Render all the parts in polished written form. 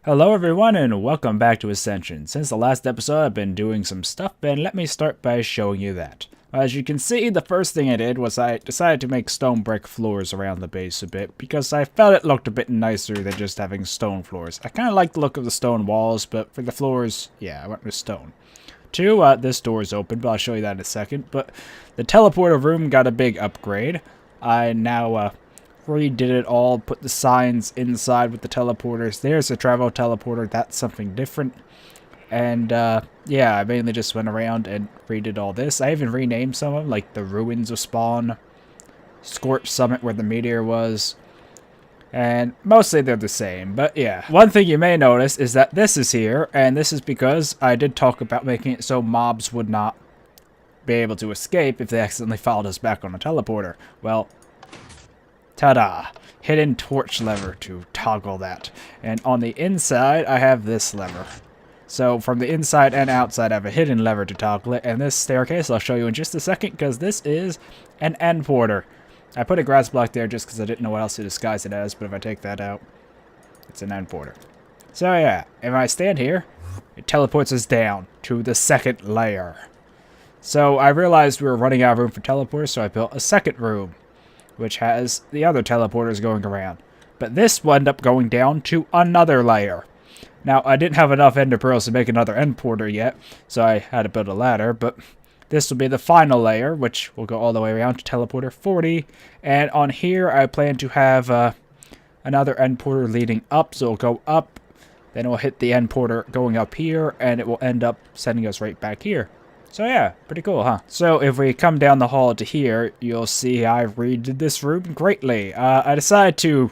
Hello everyone and welcome back to Ascension. Since the last episode I've been doing some stuff and let me start by showing you that. As you can see, the first thing I did was I decided to make stone brick floors around the base a bit because I felt it looked a bit nicer than just having stone floors. I kind of like the look of the stone walls, but for the floors, yeah, I went with stone. Two, this door is open, but I'll show you that in a second. But the teleporter room got a big upgrade. I now redid it all, put the signs inside with the teleporters. There's a travel teleporter, that's something different. And yeah, I mainly just went around and redid all this. I even renamed some of them, like the Ruins of Spawn, Scorch Summit where the meteor was. And mostly they're the same, but yeah. One thing you may notice is that this is here, and this is because I did talk about making it so mobs would not be able to escape if they accidentally followed us back on a teleporter. Well, ta-da! Hidden torch lever to toggle that. And on the inside, I have this lever. So from the inside and outside, I have a hidden lever to toggle it. And this staircase, I'll show you in just a second, because this is an end porter. I put a grass block there just because I didn't know what else to disguise it as, but if I take that out, it's an end porter. So yeah, if I stand here, it teleports us down to the second layer. So I realized we were running out of room for teleporters, so I built a second room, which has the other teleporters going around. But this wound up going down to another layer. Now, I didn't have enough ender pearls to make another end porter yet, so I had to build a ladder, but this will be the final layer, which will go all the way around to teleporter 40. And on here, I plan to have another end porter leading up, so it'll go up, then it will hit the end porter going up here, and it will end up sending us right back here. So yeah, pretty cool, huh? So if we come down the hall to here, you'll see I redid this room greatly. I decided to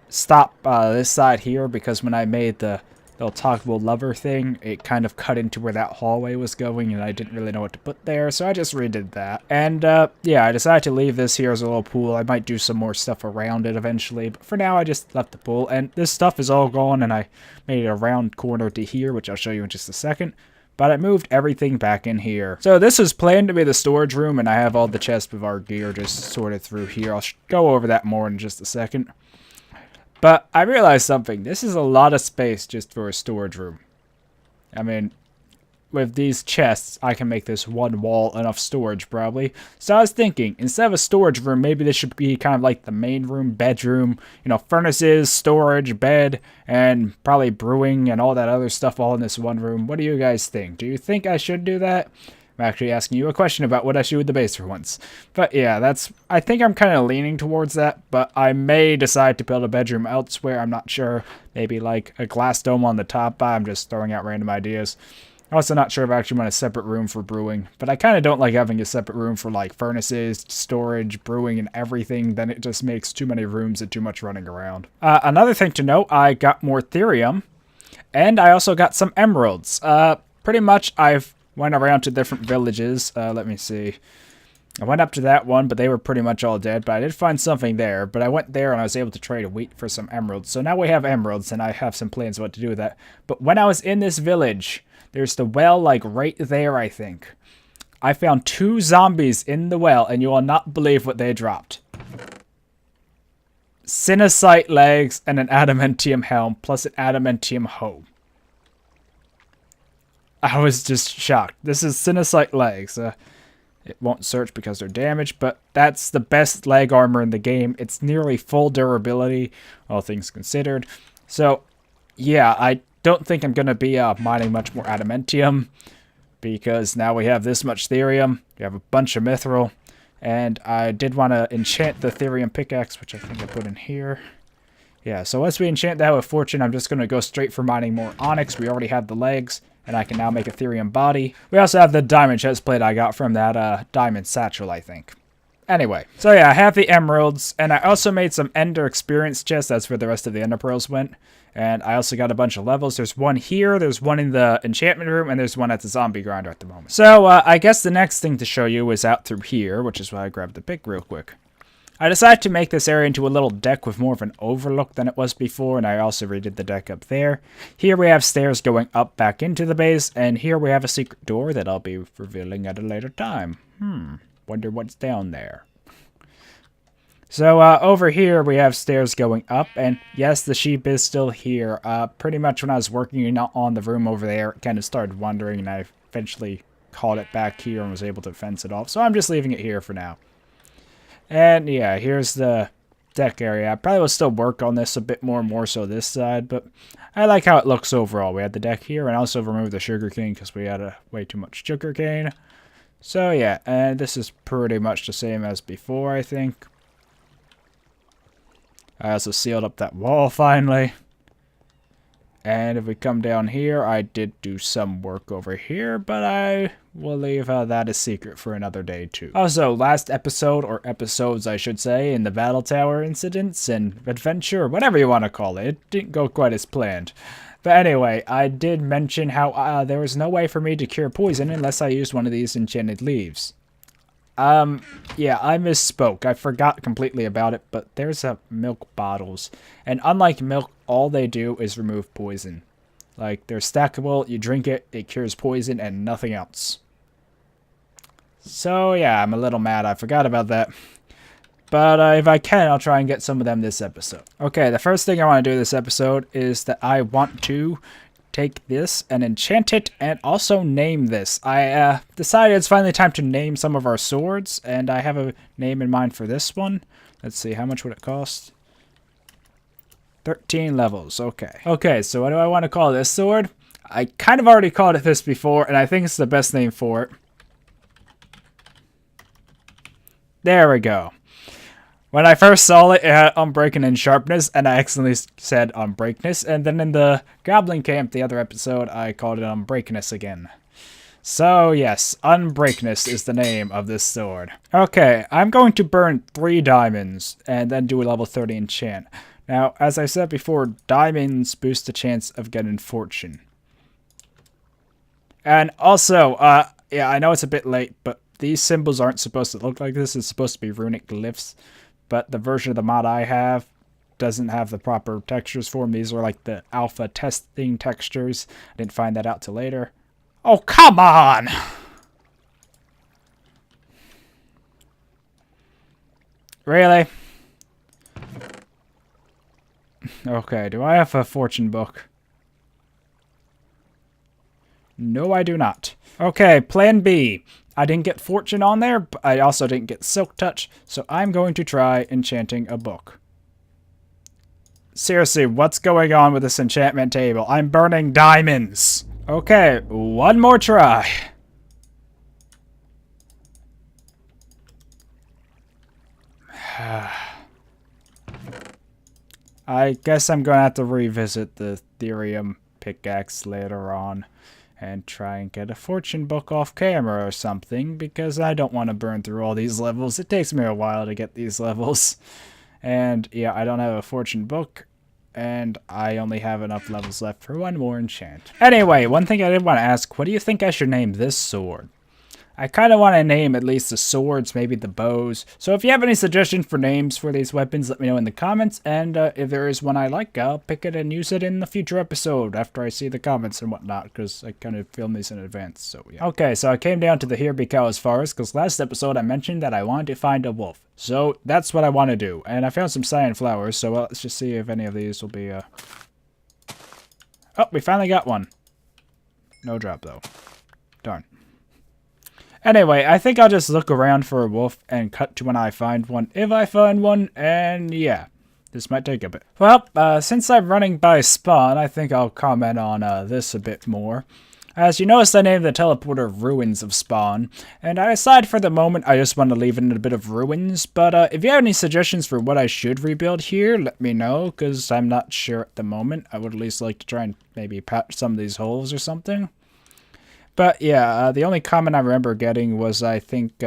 stop this side here because when I made the little toggleable lever thing, it kind of cut into where that hallway was going, and I didn't really know what to put there, so I just redid that. And yeah, I decided to leave this here as a little pool. I might do some more stuff around it eventually, but for now I just left the pool. And this stuff is all gone, and I made a round corner to here, which I'll show you in just a second. But I moved everything back in here. So this is planned to be the storage room, and I have all the chests of our gear just sorted through here. I'll go over that more in just a second. But I realized something. This is a lot of space just for a storage room. I mean, with these chests, I can make this one wall enough storage, probably. So I was thinking, instead of a storage room, maybe this should be kind of like the main room, bedroom, you know, furnaces, storage, bed, and probably brewing and all that other stuff all in this one room. What do you guys think? Do you think I should do that? I'm actually asking you a question about what I should do with the base for once. But yeah, I think I'm kind of leaning towards that, but I may decide to build a bedroom elsewhere. I'm not sure. Maybe like a glass dome on the top. I'm just throwing out random ideas. I'm also not sure if I actually want a separate room for brewing, but I kind of don't like having a separate room for like furnaces, storage, brewing, and everything. Then it just makes too many rooms and too much running around. Another thing to note, I got more therium, and I also got some emeralds. Pretty much I've went around to different villages. Let me see. I went up to that one, but they were pretty much all dead. But I did find something there. But I went there and I was able to trade a wheat for some emeralds. So now we have emeralds, and I have some plans what to do with that. But when I was in this village, there's the well, like, right there, I think. I found 2 zombies in the well, and you will not believe what they dropped. Sinusite legs and an adamantium helm, plus an adamantium hoe. I was just shocked. This is Sinusite legs. It won't search because they're damaged, but that's the best leg armor in the game. It's nearly full durability, all things considered. So, yeah, I don't think I'm going to be mining much more adamantium, because now we have this much therium. We have a bunch of mithril, and I did want to enchant the therium pickaxe, which I think I put in here. Yeah, so once we enchant that with fortune, I'm just going to go straight for mining more onyx. We already have the legs, and I can now make a therium body. We also have the diamond chest plate I got from that diamond satchel, I think. Anyway, so yeah, I have the emeralds, and I also made some ender experience chests. That's where the rest of the ender pearls went. And I also got a bunch of levels. There's one here, there's one in the enchantment room, and there's one at the zombie grinder at the moment. So I guess the next thing to show you is out through here, which is why I grabbed the pick real quick. I decided to make this area into a little deck with more of an overlook than it was before, and I also redid the deck up there. Here we have stairs going up back into the base, and here we have a secret door that I'll be revealing at a later time. Wonder what's down there. So over here we have stairs going up, and yes, the sheep is still here. Pretty much when I was working on the room over there, it kind of started wandering, and I eventually caught it back here and was able to fence it off. So I'm just leaving it here for now. And yeah, here's the deck area. I probably will still work on this a bit more so this side, but I like how it looks overall. We had the deck here, and also removed the sugar cane because we had way too much sugar cane. So yeah, and this is pretty much the same as before, I think. I also sealed up that wall finally. And if we come down here, I did do some work over here, but I will leave that a secret for another day too. Also, last episode, or episodes I should say, in the Battle Tower incidents and adventure, whatever you want to call it didn't go quite as planned. But anyway, I did mention how there was no way for me to cure poison unless I used one of these enchanted leaves. Yeah, I misspoke. I forgot completely about it, but there's milk bottles. And unlike milk, all they do is remove poison. Like, they're stackable, you drink it, it cures poison, and nothing else. So, yeah, I'm a little mad. I forgot about that. But if I can, I'll try and get some of them this episode. Okay, the first thing I want to do this episode is that I want to take this and enchant it and also name this. I decided it's finally time to name some of our swords, and I have a name in mind for this one. Let's see, how much would it cost? 13 levels, okay. Okay, so what do I want to call this sword? I kind of already called it this before, and I think it's the best name for it. There we go. When I first saw it, it had Unbreaking and Sharpness, and I accidentally said Unbreakness, and then in the Goblin Camp, the other episode, I called it Unbreakness again. So yes, Unbreakness is the name of this sword. Okay, I'm going to burn 3 diamonds, and then do a level 30 enchant. Now, as I said before, diamonds boost the chance of getting fortune. And also, yeah, I know it's a bit late, but these symbols aren't supposed to look like this. It's supposed to be runic glyphs. But the version of the mod I have doesn't have the proper textures for them. These are like the alpha testing textures. I didn't find that out till later. Oh, come on! Really? Okay, do I have a fortune book? No, I do not. Okay, plan B. I didn't get fortune on there, but I also didn't get silk touch, so I'm going to try enchanting a book. Seriously, what's going on with this enchantment table? I'm burning diamonds! Okay, one more try. I guess I'm gonna have to revisit the Therium pickaxe later on and try and get a fortune book off camera or something, because I don't want to burn through all these levels. It takes me a while to get these levels. And yeah, I don't have a fortune book, and I only have enough levels left for one more enchant. Anyway, one thing I did want to ask, what do you think I should name this sword? I kind of want to name at least the swords, maybe the bows. So if you have any suggestions for names for these weapons, let me know in the comments. And if there is one I like, I'll pick it and use it in the future episode after I see the comments and whatnot, because I kind of filmed these in advance. So yeah. Okay, so I came down to the Here Be Cows forest because last episode I mentioned that I wanted to find a wolf. So that's what I want to do. And I found some cyan flowers, so let's just see if any of these will be... Oh, we finally got one. No drop though. Darn. Anyway, I think I'll just look around for a wolf and cut to when I find one, if I find one, and yeah, this might take a bit. Well, since I'm running by spawn, I think I'll comment on this a bit more. As you noticed, I named the teleporter Ruins of Spawn, and I decided for the moment I just want to leave it in a bit of ruins, but if you have any suggestions for what I should rebuild here, let me know, because I'm not sure at the moment. I would at least like to try and maybe patch some of these holes or something. But yeah, the only comment I remember getting was, I think,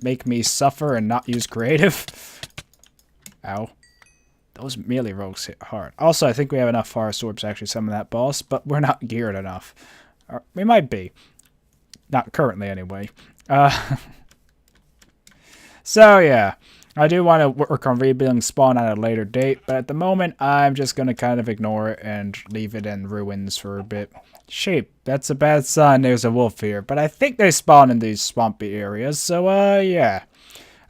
make me suffer and not use creative. Ow. Those melee rogues hit hard. Also, I think we have enough forest orbs to actually summon that boss, but we're not geared enough. Or we might be. Not currently, anyway. So yeah, I do want to work on rebuilding spawn at a later date, but at the moment, I'm just going to kind of ignore it and leave it in ruins for a bit. Sheep, that's a bad sign there's a wolf here, but I think they spawn in these swampy areas, so yeah.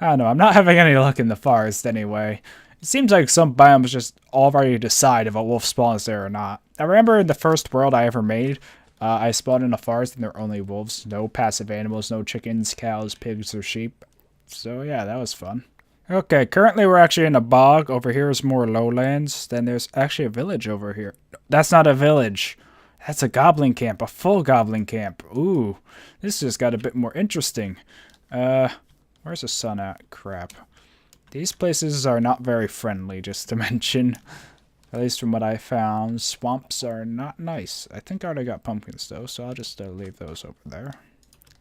I don't know, I'm not having any luck in the forest anyway. It seems like some biomes just already decide if a wolf spawns there or not. I remember in the first world I ever made, I spawned in a forest and there were only wolves. No passive animals, no chickens, cows, pigs, or sheep. So yeah, that was fun. Okay, currently we're actually in a bog. Over here is more lowlands. Then there's actually a village over here. That's not a village. That's a goblin camp, a full goblin camp. Ooh, this just got a bit more interesting. Where's the sun at? Crap. These places are not very friendly, just to mention. At least from what I found, swamps are not nice. I think I already got pumpkins though, so I'll just leave those over there.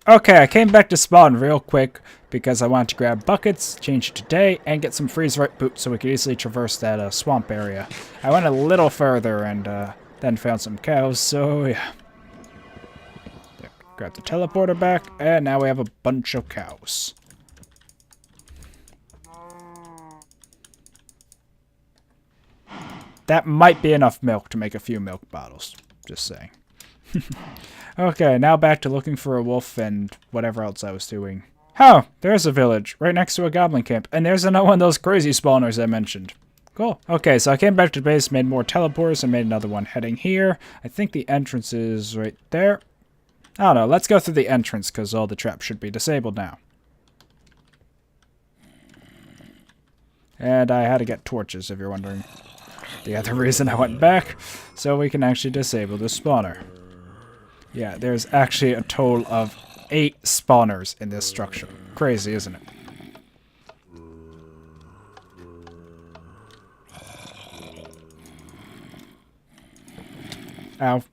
Okay, I came back to spawn real quick because I wanted to grab buckets, change it to day, and get some freeze-right boots so we could easily traverse that swamp area. I went a little further and then found some cows, so yeah. There, grab the teleporter back, and now we have a bunch of cows. That might be enough milk to make a few milk bottles. Just saying. Okay, now back to looking for a wolf and whatever else I was doing. Oh, there's a village right next to a goblin camp. And there's another one of those crazy spawners I mentioned. Cool. Okay, so I came back to the base, made more teleporters, and made another one heading here. I think the entrance is right there. I don't know. Let's go through the entrance because all the traps should be disabled now. And I had to get torches, if you're wondering. The other reason I went back, so we can actually disable the spawner. Yeah, there's actually a total of 8 spawners in this structure. Crazy, isn't it? Ow.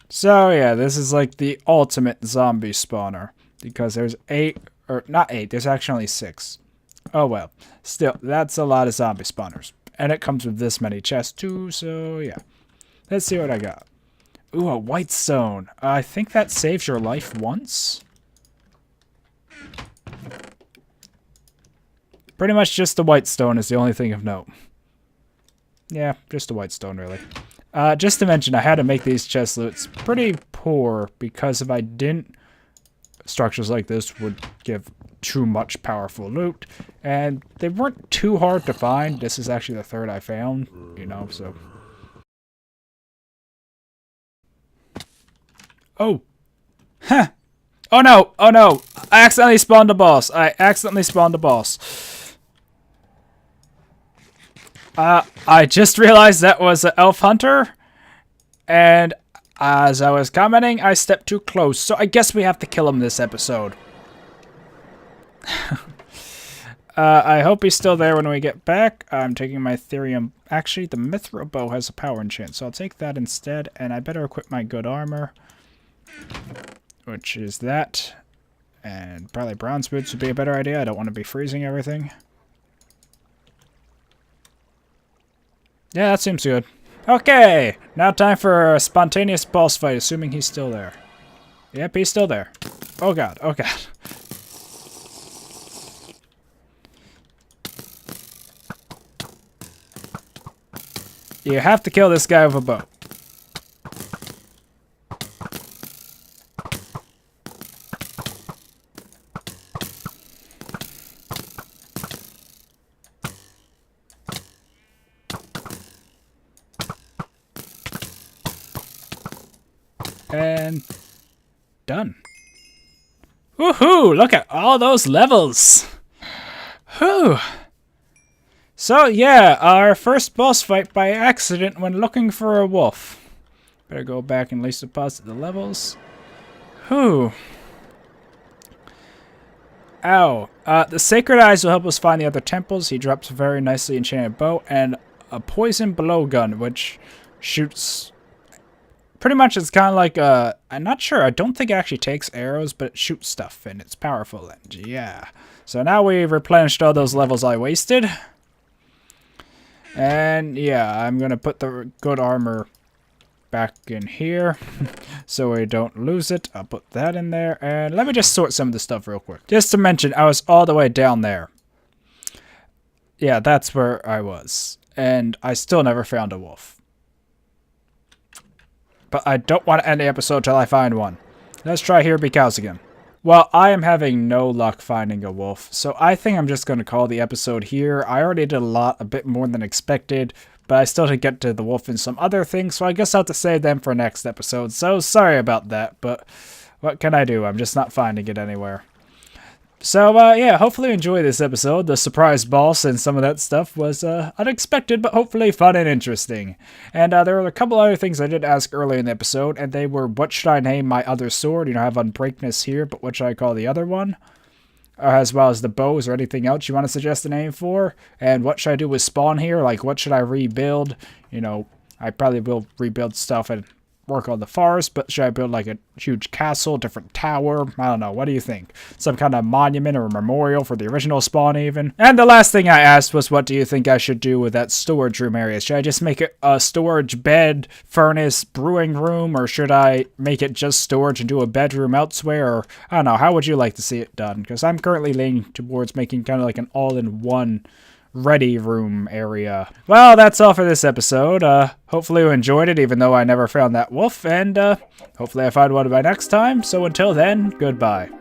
So yeah, this is like the ultimate zombie spawner. Because there's 8, or not 8, there's actually only 6. Oh well. Still, that's a lot of zombie spawners. And it comes with this many chests too, so yeah. Let's see what I got. Ooh, a white stone. I think that saves your life once. Pretty much just the white stone is the only thing of note. Yeah, just the white stone really. Just to mention, I had to make these chest loots pretty poor because if I didn't, structures like this would give too much powerful loot. And they weren't too hard to find. This is actually the third I found, you know, so. Oh. Huh. Oh no, oh no. I accidentally spawned a boss. I just realized that was an elf hunter, and as I was commenting, I stepped too close, so I guess we have to kill him this episode. I hope he's still there when we get back. I'm taking my Therium. Actually, the Mithril Bow has a power enchant, so I'll take that instead, and I better equip my good armor, which is that, and probably bronze boots would be a better idea. I don't want to be freezing everything. Yeah, that seems good. Okay, now time for a spontaneous boss fight, assuming he's still there. Yep, he's still there. Oh god, oh god. You have to kill this guy with a bow. And done. Woohoo! Look at all those levels. Whew. So yeah, our first boss fight by accident when looking for a wolf. Better go back and at least deposit the levels. Whew. Ow. The Sacred Eyes will help us find the other temples. He drops a very nicely enchanted bow and a poison blowgun, which shoots. Pretty much it's kind of like I'm not sure, I don't think it actually takes arrows, but it shoots stuff and it's powerful and yeah. So now we've replenished all those levels I wasted. And yeah, I'm gonna put the good armor back in here so we don't lose it. I'll put that in there and let me just sort some of the stuff real quick. Just to mention, I was all the way down there. Yeah, that's where I was. And I still never found a wolf. but I don't want to end the episode till I find one. Let's try Here Be Cows again. Well, I am having no luck finding a wolf, so I think I'm just going to call the episode here. I already did a bit more than expected, but I still did get to the wolf and some other things, so I guess I'll have to save them for next episode. So sorry about that, but what can I do? I'm just not finding it anywhere. So, yeah, hopefully you enjoy this episode. The surprise boss and some of that stuff was unexpected, but hopefully fun and interesting. And there were a couple other things I did ask earlier in the episode, and they were, what should I name my other sword? You know, I have Unbreakness here, but what should I call the other one? As well as the bows or anything else you want to suggest a name for? And what should I do with Spawn here? Like, what should I rebuild? You know, I probably will rebuild stuff and work on the forest, but should I build like a huge castle, different tower? I don't know. What do you think? Some kind of monument or memorial for the original Spawn even? And the last thing I asked was, what do you think I should do with that storage room area? Should I just make it a storage bed, furnace, brewing room, or should I make it just storage and do a bedroom elsewhere? Or, I don't know. How would you like to see it done? Because I'm currently leaning towards making kind of like an all-in-one ready room area. Well, that's all for this episode. Hopefully you enjoyed it, even though I never found that wolf, and hopefully I find one by next time. So until then, goodbye.